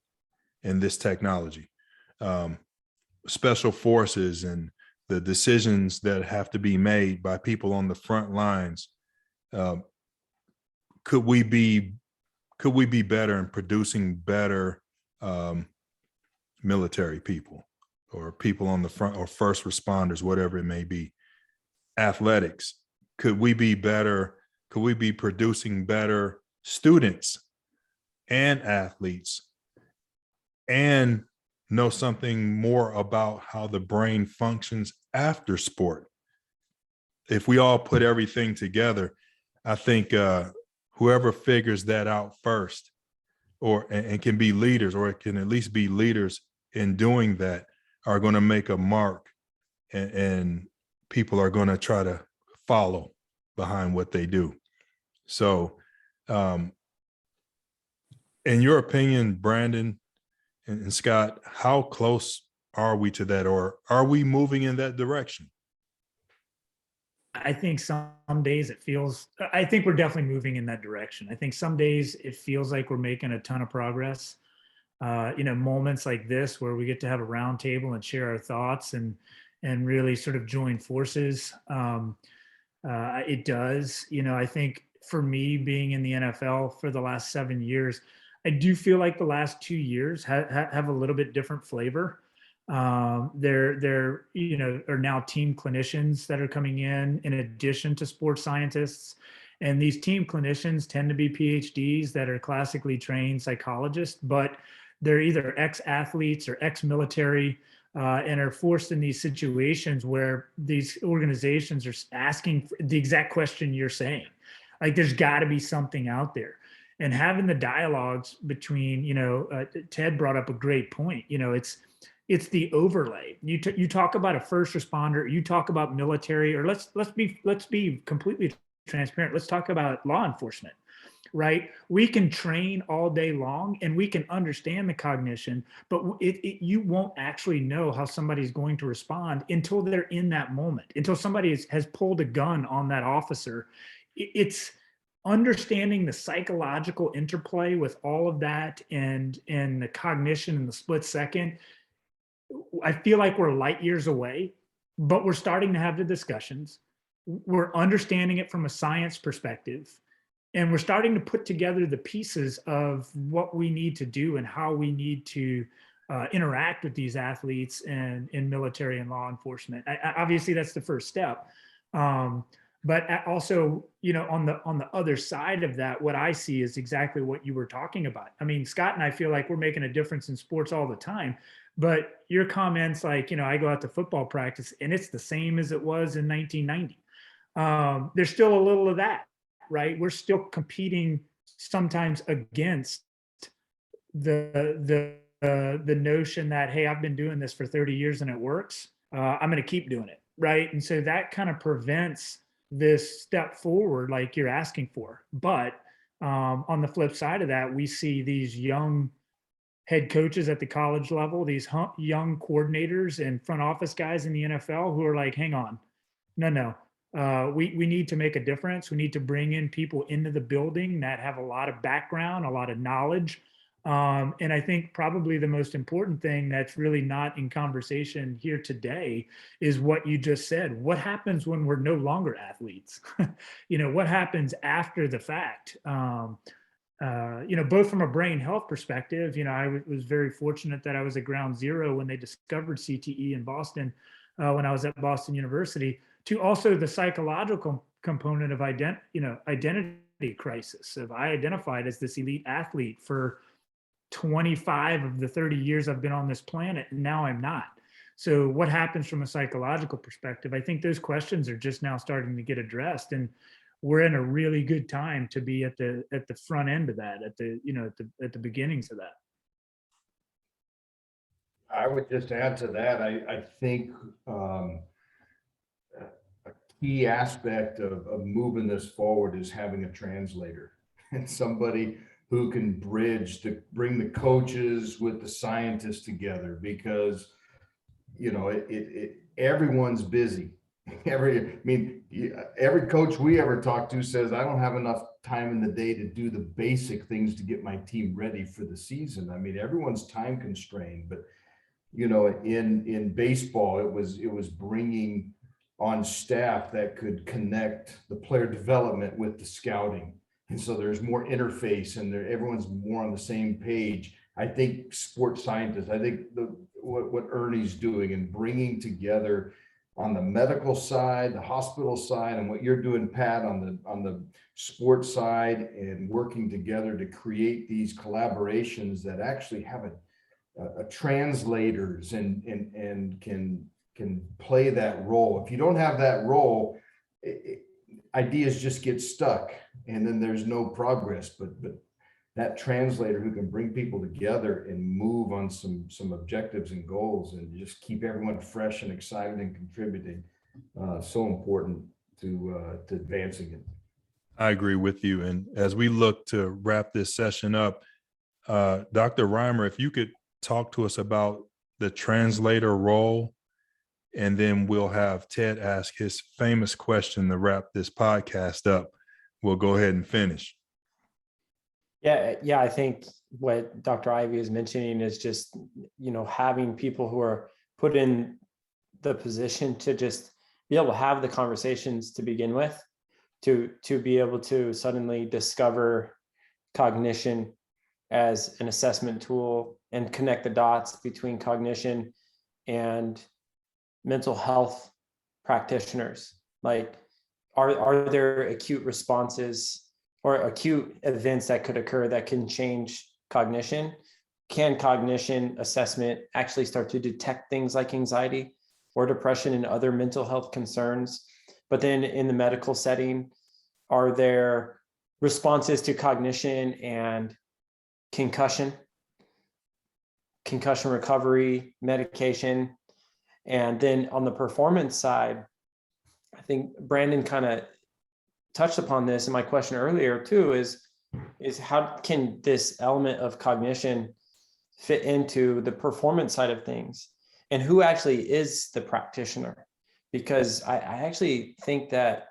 and this technology? Special forces and the decisions that have to be made by people on the front lines. Could we be better in producing better military people or people on the front or first responders, whatever it may be? Athletics, could we be better? Could we be producing better students and athletes and know something more about how the brain functions after sport? If we all put everything together, I think whoever figures that out first and can be leaders, or it can at least be leaders in doing that, are going to make a mark and people are going to try to follow behind what they do. So, in your opinion, Brandon and Scott, how close are we to that, or are we moving in that direction? I think some days I think we're definitely moving in that direction. I think some days it feels like we're making a ton of progress. Moments like this where we get to have a round table and share our thoughts and really sort of join forces. It does. I think for me, being in the NFL for the last 7 years, I do feel like the last 2 years have a little bit different flavor. There are now team clinicians that are coming in addition to sports scientists. And these team clinicians tend to be PhDs that are classically trained psychologists, but they're either ex-athletes or ex-military, and are forced in these situations where these organizations are asking the exact question you're saying. Like, there's got to be something out there. And having the dialogues between, Ted brought up a great point. It's the overlay. You talk about a first responder, you talk about military, or let's be completely transparent. Let's talk about law enforcement, right? We can train all day long and we can understand the cognition, but you won't actually know how somebody's going to respond until they're in that moment, until somebody has pulled a gun on that officer. It's understanding the psychological interplay with all of that and the cognition in the split second. I feel like we're light years away, but we're starting to have the discussions. We're understanding it from a science perspective, and we're starting to put together the pieces of what we need to do and how we need to interact with these athletes and in military and law enforcement. Obviously, that's the first step. But also, on the other side of that, what I see is exactly what you were talking about. I mean, Scott and I feel like we're making a difference in sports all the time. But your comments, like, I go out to football practice and it's the same as it was in 1990. There's still a little of that, right? We're still competing sometimes against the notion that, hey, I've been doing this for 30 years and it works. I'm going to keep doing it, right? And so that kind of prevents this step forward like you're asking for. But on the flip side of that, we see these young head coaches at the college level, these young coordinators and front office guys in the NFL who are like, hang on, no. We need to make a difference. We need to bring in people into the building that have a lot of background, a lot of knowledge. And I think probably the most important thing that's really not in conversation here today is what you just said. What happens when we're no longer athletes? What happens after the fact? Both from a brain health perspective, I was very fortunate that I was at ground zero when they discovered CTE in Boston, when I was at Boston University, to also the psychological component of identity crisis. If I identified as this elite athlete for 25 of the 30 years I've been on this planet, and now I'm not. So what happens from a psychological perspective? I think those questions are just now starting to get addressed, and we're in a really good time to be at the front end of that, at the beginnings of that. I would just add to that. I think a key aspect of moving this forward is having a translator and somebody who can bring the coaches with the scientists together, because everyone's busy. Every coach we ever talk to says, I don't have enough time in the day to do the basic things to get my team ready for the season. I mean, everyone's time constrained, but in baseball, it was bringing on staff that could connect the player development with the scouting. And so there's more interface and everyone's more on the same page. I think sports scientists, I think what Ernie's doing and bringing together on the medical side, the hospital side, and what you're doing, Pat, on the sports side, and working together to create these collaborations that actually have a translators and can play that role. If you don't have that role, ideas just get stuck and then there's no progress. But that translator who can bring people together and move on some objectives and goals and just keep everyone fresh and excited and contributing. So important to advancing it. I agree with you. And as we look to wrap this session up, Dr. Reimer, if you could talk to us about the translator role, and then we'll have Ted ask his famous question to wrap this podcast up. We'll go ahead and finish. Yeah, I think what Dr. Ivey is mentioning is just, having people who are put in the position to just be able to have the conversations to begin with, to be able to suddenly discover cognition as an assessment tool and connect the dots between cognition and mental health practitioners. Like, are there acute responses or acute events that could occur that can change cognition? Can cognition assessment actually start to detect things like anxiety or depression and other mental health concerns? But then in the medical setting, are there responses to cognition and concussion recovery, medication? And then on the performance side, I think Brandon kind of touched upon this in my question earlier too, is how can this element of cognition fit into the performance side of things, and who actually is the practitioner? Because I actually think that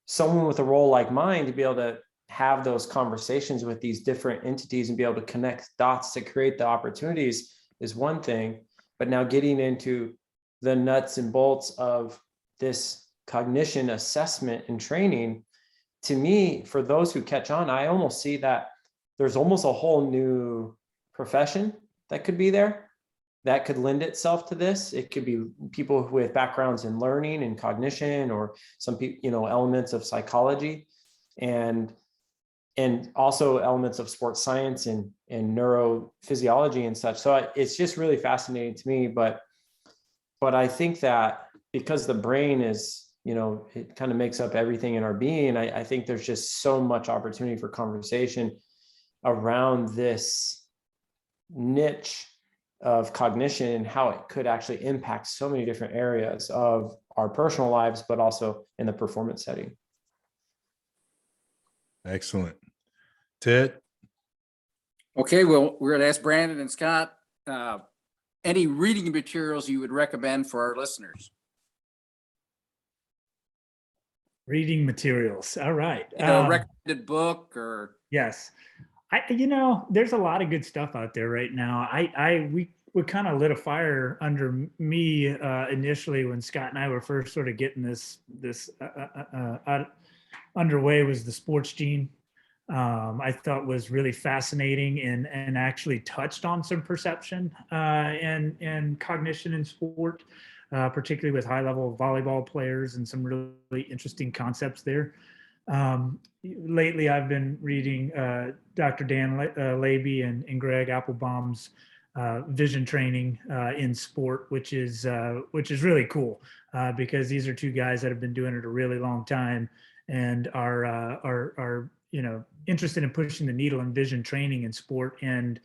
someone with a role like mine, to be able to have those conversations with these different entities and be able to connect dots to create the opportunities is one thing, but now getting into the nuts and bolts of this cognition assessment and training, to me, for those who catch on, I almost see that there's almost a whole new profession that could be there that could lend itself to this. It could be people with backgrounds in learning and cognition, or some people, elements of psychology, and also elements of sports science and neurophysiology and such. So it's just really fascinating to me. But I think that because the brain is, it kind of makes up everything in our being, I think there's just so much opportunity for conversation around this niche of cognition and how it could actually impact so many different areas of our personal lives, but also in the performance setting. Excellent. Ted? Okay, well, we're going to ask Brandon and Scott, any reading materials you would recommend for our listeners? Reading materials. All right. A recommended book or... Yes. There's a lot of good stuff out there right now. We kind of lit a fire under me initially when Scott and I were first sort of getting this underway, was the Sports Gene. I thought was really fascinating and actually touched on some perception and cognition in sport, particularly with high-level volleyball players, and some really interesting concepts there. Lately, I've been reading Dr. Dan Labey and Greg Applebaum's vision training in sport, which is really cool because these are two guys that have been doing it a really long time and are interested in pushing the needle in vision training in sport, and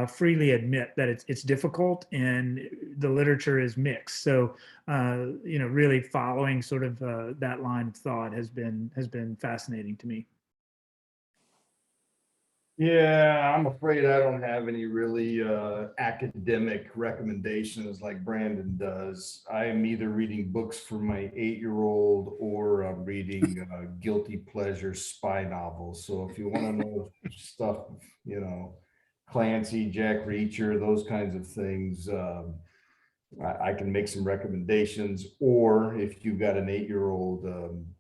freely admit that it's difficult and the literature is mixed. So really following sort of that line of thought has been fascinating to me. Yeah, I'm afraid I don't have any really academic recommendations like Brandon does. I am either reading books for my 8-year-old or I'm reading guilty pleasure spy novels. So if you want to know stuff, Clancy, Jack Reacher, those kinds of things, I can make some recommendations. Or if you've got an 8-year-old,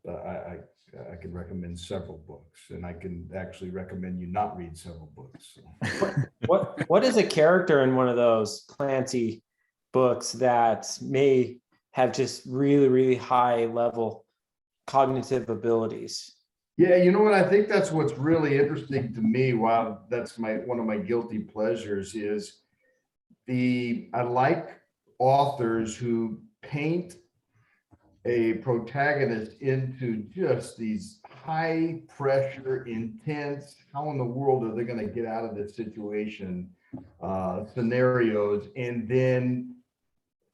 I can recommend several books, and I can actually recommend you not read several books. What is a character in one of those Clancy books that may have just really, really high level cognitive abilities? Yeah, you know what? I think that's what's really interesting to me. Wow, that's one of my guilty pleasures is I like authors who paint a protagonist into just these high pressure, intense, how in the world are they going to get out of this situation scenarios, and then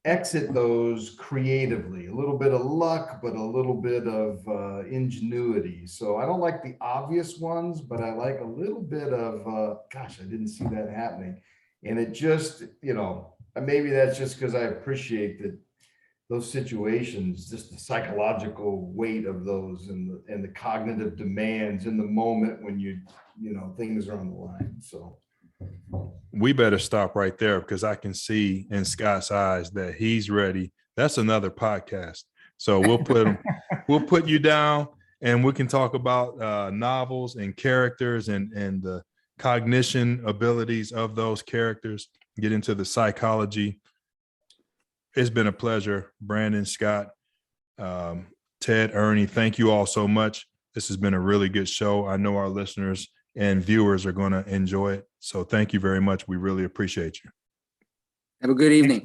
exit those creatively. A little bit of luck, but a little bit of ingenuity. So I don't like the obvious ones, but I like a little bit of, gosh, I didn't see that happening. And it just, maybe that's just because I appreciate that those situations, just the psychological weight of those and the cognitive demands in the moment when things are on the line. So we better stop right there because I can see in Scott's eyes that he's ready. That's another podcast. So we'll put you down and we can talk about novels and characters and the cognition abilities of those characters, get into the psychology. It's been a pleasure, Brandon, Scott, Ted, Ernie. Thank you all so much. This has been a really good show. I know our listeners and viewers are going to enjoy it. So thank you very much. We really appreciate you. Have a good evening.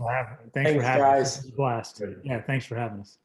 Thanks for having us. guys. This was a blast. Yeah, thanks for having us.